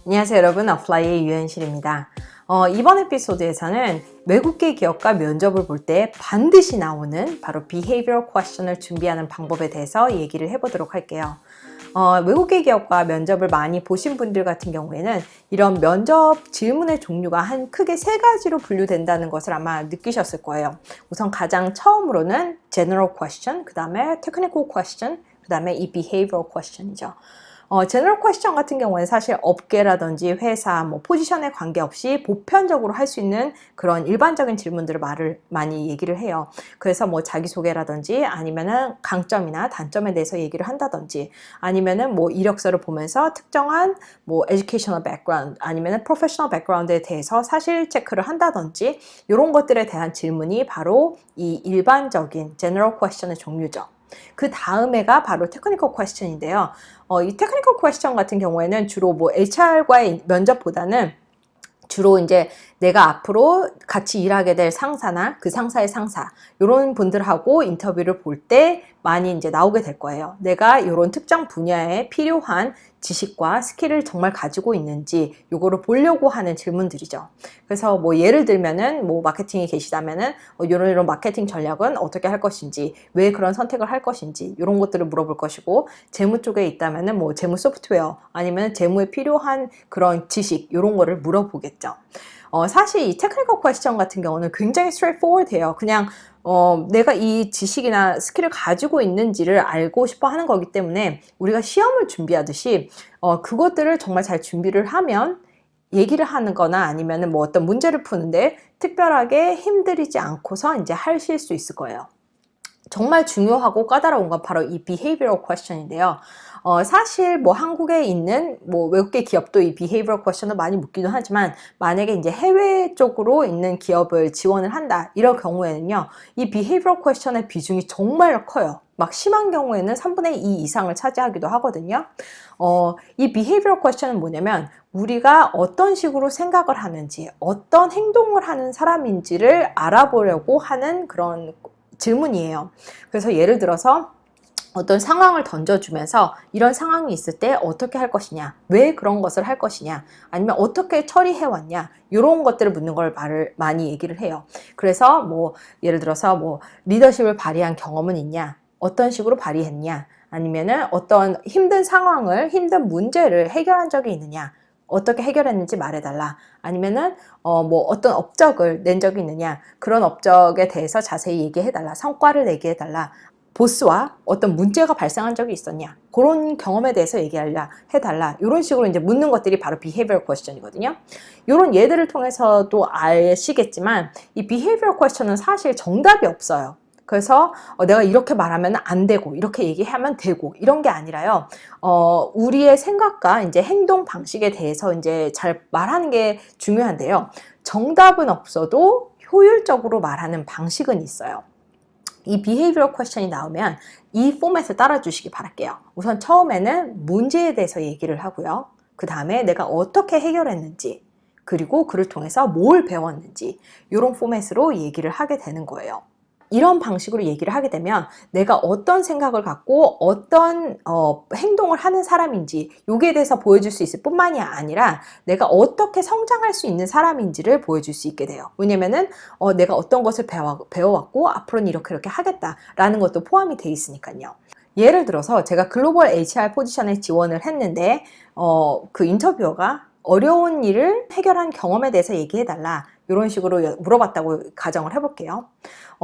안녕하세요 여러분, 어플라이의 유현실입니다. 이번 에피소드에서는 외국계 기업과 면접을 볼 때 반드시 나오는 바로 behavioral question을 준비하는 방법에 대해서 얘기를 해보도록 할게요. 외국계 기업과 면접을 많이 보신 분들 같은 경우에는 이런 면접 질문의 종류가 한 크게 세 가지로 분류된다는 것을 아마 느끼셨을 거예요. 우선 가장 처음으로는 general question, 그 다음에 technical question, 그 다음에 이 behavioral question이죠. 제너럴 퀘스천 같은 경우에는 사실 업계라든지 회사, 포지션에 관계없이 보편적으로 할 수 있는 그런 일반적인 질문들을 많이 얘기를 해요. 그래서 자기소개라든지 아니면은 강점이나 단점에 대해서 얘기를 한다든지 아니면은 이력서를 보면서 특정한 educational background 아니면은 professional background에 대해서 사실 체크를 한다든지 이런 것들에 대한 질문이 바로 이 일반적인 제너럴 퀘스천의 종류죠. 그 다음에가 바로 테크니컬 퀘스천인데요. 이 테크니컬 퀘스천 같은 경우에는 주로 HR과의 면접보다는 주로 이제 내가 앞으로 같이 일하게 될 상사나 그 상사의 상사 이런 분들하고 인터뷰를 볼 때 많이 이제 나오게 될 거예요. 내가 이런 특정 분야에 필요한 지식과 스킬을 정말 가지고 있는지 요거를 보려고 하는 질문들이죠. 그래서 예를 들면은 마케팅이 계시다면은 이런 마케팅 전략은 어떻게 할 것인지, 왜 그런 선택을 할 것인지 이런 것들을 물어볼 것이고, 재무 쪽에 있다면은 재무 소프트웨어 아니면 재무에 필요한 그런 지식 이런 거를 물어보겠죠. 사실 이 테크니컬 퀘스천 같은 경우는 굉장히 straightforward해요. 그냥 내가 이 지식이나 스킬을 가지고 있는지를 알고 싶어 하는 거기 때문에 우리가 시험을 준비하듯이 그것들을 정말 잘 준비를 하면 얘기를 하는 거나 아니면은 어떤 문제를 푸는데 특별하게 힘들이지 않고서 이제 하실 수 있을 거예요. 정말 중요하고 까다로운 건 바로 이 behavioral question인데요. 사실 한국에 있는 외국계 기업도 이 behavioral question을 많이 묻기도 하지만, 만약에 이제 해외 쪽으로 있는 기업을 지원을 한다 이런 경우에는요, 이 behavioral question의 비중이 정말 커요. 심한 경우에는 3분의 2 이상을 차지하기도 하거든요. 이 behavioral question은 뭐냐면 우리가 어떤 식으로 생각을 하는지, 어떤 행동을 하는 사람인지를 알아보려고 하는 그런 질문이에요. 그래서 예를 들어서 어떤 상황을 던져주면서 이런 상황이 있을 때 어떻게 할 것이냐, 왜 그런 것을 할 것이냐, 아니면 어떻게 처리해왔냐, 이런 것들을 묻는 걸 많이 얘기를 해요. 그래서 예를 들어서 리더십을 발휘한 경험은 있냐, 어떤 식으로 발휘했냐, 아니면은 어떤 힘든 상황을, 힘든 문제를 해결한 적이 있느냐, 어떻게 해결했는지 말해달라, 아니면은 어떤 업적을 낸 적이 있느냐, 그런 업적에 대해서 자세히 얘기해달라, 성과를 얘기해달라, 보스와 어떤 문제가 발생한 적이 있었냐, 그런 경험에 대해서 해달라, 이런 식으로 이제 묻는 것들이 바로 behavioral question이거든요. 이런 예들을 통해서도 아시겠지만 이 behavioral question은 사실 정답이 없어요. 그래서 내가 이렇게 말하면 안 되고 이렇게 얘기하면 되고 이런 게 아니라요. 우리의 생각과 이제 행동 방식에 대해서 이제 잘 말하는 게 중요한데요. 정답은 없어도 효율적으로 말하는 방식은 있어요. 이 behavioral question이 나오면 이 포맷을 따라주시기 바랄게요. 우선 처음에는 문제에 대해서 얘기를 하고요. 그 다음에 내가 어떻게 해결했는지, 그리고 그를 통해서 뭘 배웠는지, 이런 포맷으로 얘기를 하게 되는 거예요. 이런 방식으로 얘기를 하게 되면 내가 어떤 생각을 갖고 어떤 행동을 하는 사람인지 여기에 대해서 보여줄 수 있을 뿐만이 아니라 내가 어떻게 성장할 수 있는 사람인지를 보여줄 수 있게 돼요. 왜냐면은 내가 어떤 것을 배워왔고 앞으로는 이렇게 하겠다라는 것도 포함이 돼 있으니까요. 예를 들어서 제가 글로벌 HR 포지션에 지원을 했는데 그 인터뷰어가 어려운 일을 해결한 경험에 대해서 얘기해달라, 이런 식으로 물어봤다고 가정을 해볼게요.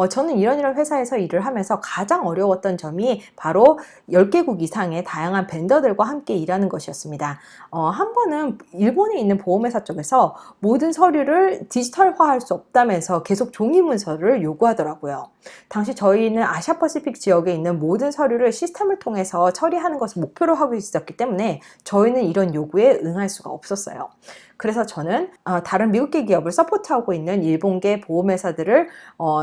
저는 이런 회사에서 일을 하면서 가장 어려웠던 점이 바로 10개국 이상의 다양한 벤더들과 함께 일하는 것이었습니다. 한 번은 일본에 있는 보험회사 쪽에서 모든 서류를 디지털화할 수 없다면서 계속 종이 문서를 요구하더라고요. 당시 저희는 아시아 퍼시픽 지역에 있는 모든 서류를 시스템을 통해서 처리하는 것을 목표로 하고 있었기 때문에 저희는 이런 요구에 응할 수가 없었어요. 그래서 저는 다른 미국계 기업을 서포트하고 있는 일본계 보험회사들을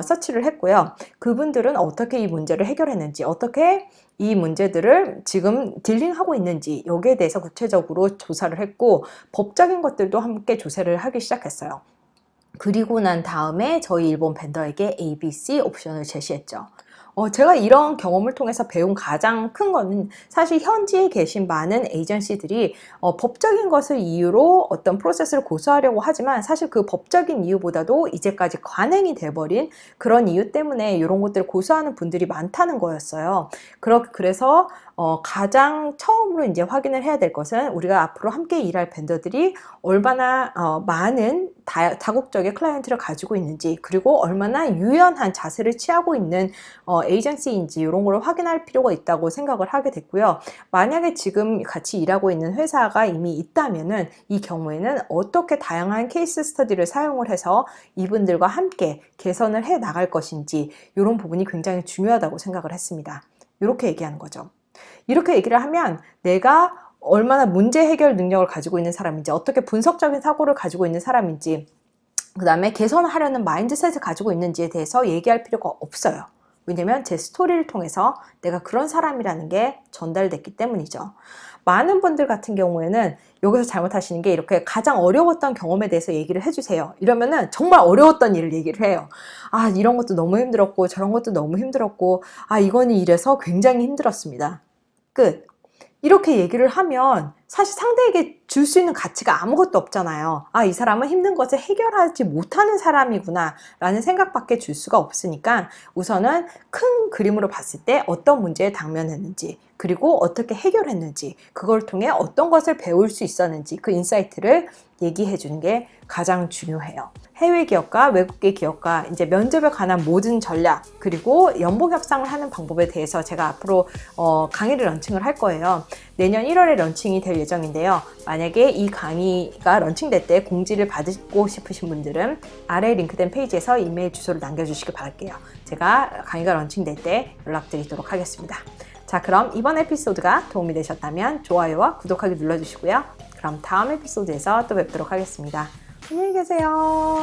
서치를 했고요. 그분들은 어떻게 이 문제를 해결했는지, 어떻게 이 문제들을 지금 딜링하고 있는지 여기에 대해서 구체적으로 조사를 했고, 법적인 것들도 함께 조사를 하기 시작했어요. 그리고 난 다음에 저희 일본 벤더에게 ABC 옵션을 제시했죠. 제가 이런 경험을 통해서 배운 가장 큰 거는 사실 현지에 계신 많은 에이전시들이 법적인 것을 이유로 어떤 프로세스를 고수하려고 하지만 사실 그 법적인 이유보다도 이제까지 관행이 돼버린 그런 이유 때문에 이런 것들을 고수하는 분들이 많다는 거였어요. 그래서 가장 처음으로 이제 확인을 해야 될 것은 우리가 앞으로 함께 일할 벤더들이 얼마나 많은 다국적의 클라이언트를 가지고 있는지, 그리고 얼마나 유연한 자세를 취하고 있는 에이전시인지 이런 걸 확인할 필요가 있다고 생각을 하게 됐고요. 만약에 지금 같이 일하고 있는 회사가 이미 있다면은 이 경우에는 어떻게 다양한 케이스 스터디를 사용을 해서 이분들과 함께 개선을 해 나갈 것인지 이런 부분이 굉장히 중요하다고 생각을 했습니다. 이렇게 얘기하는 거죠. 이렇게 얘기를 하면 내가 얼마나 문제 해결 능력을 가지고 있는 사람인지, 어떻게 분석적인 사고를 가지고 있는 사람인지, 그 다음에 개선하려는 마인드셋을 가지고 있는지에 대해서 얘기할 필요가 없어요. 왜냐면 제 스토리를 통해서 내가 그런 사람이라는 게 전달됐기 때문이죠. 많은 분들 같은 경우에는 여기서 잘못하시는 게 이렇게 가장 어려웠던 경험에 대해서 얘기를 해주세요. 이러면은 정말 어려웠던 일을 얘기를 해요. 아, 이런 것도 너무 힘들었고 저런 것도 너무 힘들었고 아, 이거는 이래서 굉장히 힘들었습니다. 끝. 이렇게 얘기를 하면 사실 상대에게 줄 수 있는 가치가 아무것도 없잖아요. 아, 이 사람은 힘든 것을 해결하지 못하는 사람이구나 라는 생각밖에 줄 수가 없으니까 우선은 큰 그림으로 봤을 때 어떤 문제에 당면했는지, 그리고 어떻게 해결했는지, 그걸 통해 어떤 것을 배울 수 있었는지 그 인사이트를 얘기해 주는 게 가장 중요해요. 해외 기업과 외국계 기업과 이제 면접에 관한 모든 전략, 그리고 연봉 협상을 하는 방법에 대해서 제가 앞으로 강의를 런칭을 할 거예요. 내년 1월에 런칭이 될 예정인데요. 만약에 이 강의가 런칭될 때 공지를 받고 싶으신 분들은 아래 링크된 페이지에서 이메일 주소를 남겨주시길 바랄게요. 제가 강의가 런칭될 때 연락드리도록 하겠습니다. 자, 그럼 이번 에피소드가 도움이 되셨다면 좋아요와 구독하기 눌러주시고요. 그럼 다음 에피소드에서 또 뵙도록 하겠습니다. 안녕히 계세요.